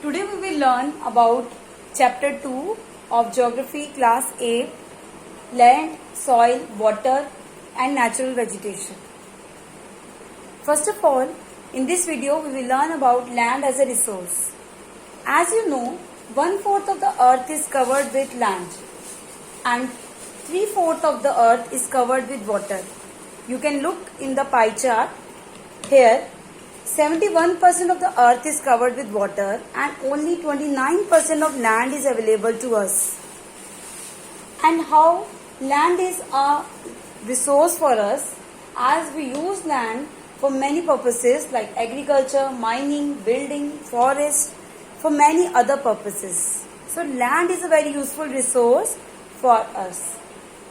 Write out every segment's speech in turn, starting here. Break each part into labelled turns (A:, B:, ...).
A: Today we will learn about chapter 2 of Geography class A, land, soil, water and natural vegetation. First of all, in this video we will learn about land as a resource. As you know, 1/4 of the earth is covered with land and 3/4 of the earth is covered with water. You can look in the pie chart here. 71% of the earth is covered with water and only 29% of land is available to us. And how land is a resource for us, as we use land for many purposes like agriculture, mining, building, forest, for many other purposes. So land is a very useful resource for us.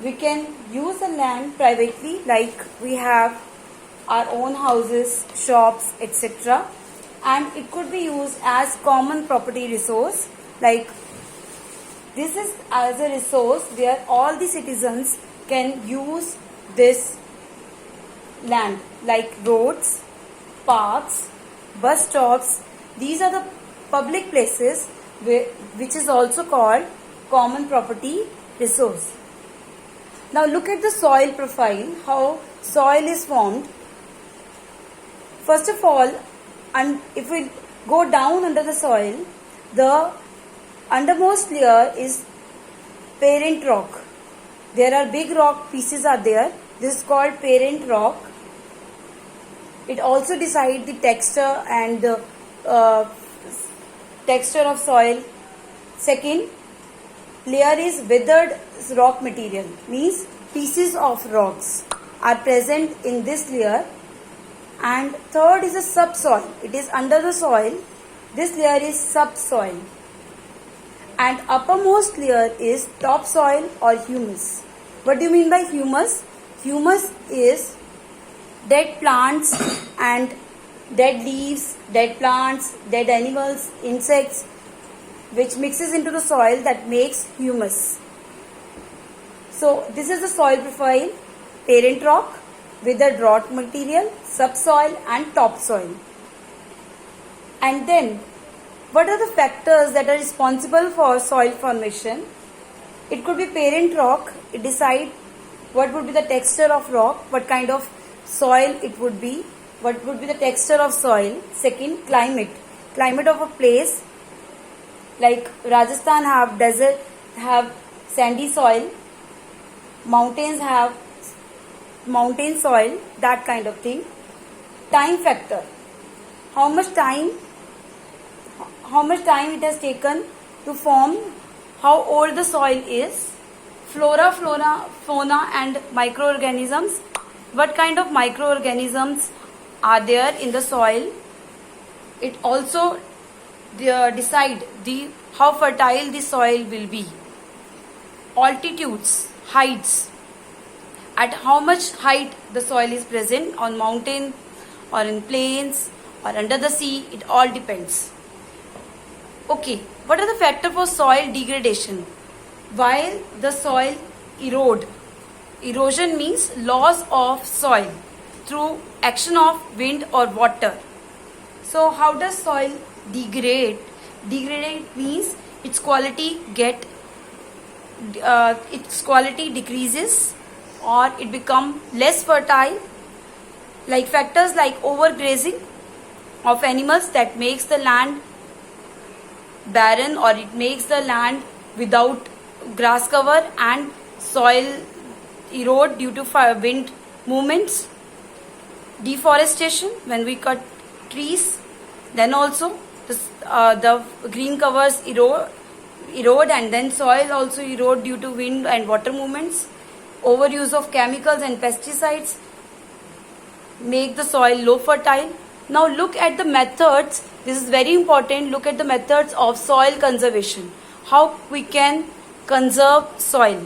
A: We can use the land privately, like we have our own houses, shops, etc. And it could be used as common property resource, like this is as a resource where all the citizens can use this land, like roads, parks, bus stops. These are the public places which is also called common property resource. Now look at the soil profile, how soil is formed. First of all, and if we go down under the soil, the undermost layer is parent rock. There are big rock pieces are there. This is called parent rock. It also decides the texture and the texture of soil. Second layer is weathered rock material, means pieces of rocks are present in this layer. And third is a subsoil. It is under the soil. This layer is subsoil. And uppermost layer is topsoil or humus. What do you mean by humus? Humus is dead plants and dead leaves, dead plants, dead animals, insects, which mixes into the soil that makes humus. So this is the soil profile: parent rock, withered rock material, subsoil and topsoil. And then what are the factors that are responsible for soil formation? It could be parent rock. It decides what would be the texture of rock, what kind of soil it would be, what would be the texture of soil. Second, climate of a place, like Rajasthan have desert, have sandy soil, mountains have mountain soil, that kind of thing. Time factor, how much time it has taken to form, how old the soil is. Flora, fauna and microorganisms, what kind of microorganisms are there in the soil. It also decide how fertile the soil will be. Altitudes, heights, at how much height the soil is present on mountain or in plains or under the sea, it all depends. Okay, what are the factors for soil degradation? While the soil erosion means loss of soil through action of wind or water. So how does soil degrade? Degrade means its quality decreases or it become less fertile, like factors like overgrazing of animals that makes the land barren, or it makes the land without grass cover, and soil erode due to wind movements. Deforestation, when we cut trees, then also the green covers erode and then soil also erode due to wind and water movements. Overuse of chemicals and pesticides make the soil low fertile. Now look at the methods. This is very important. Look at the methods of soil conservation. How we can conserve soil.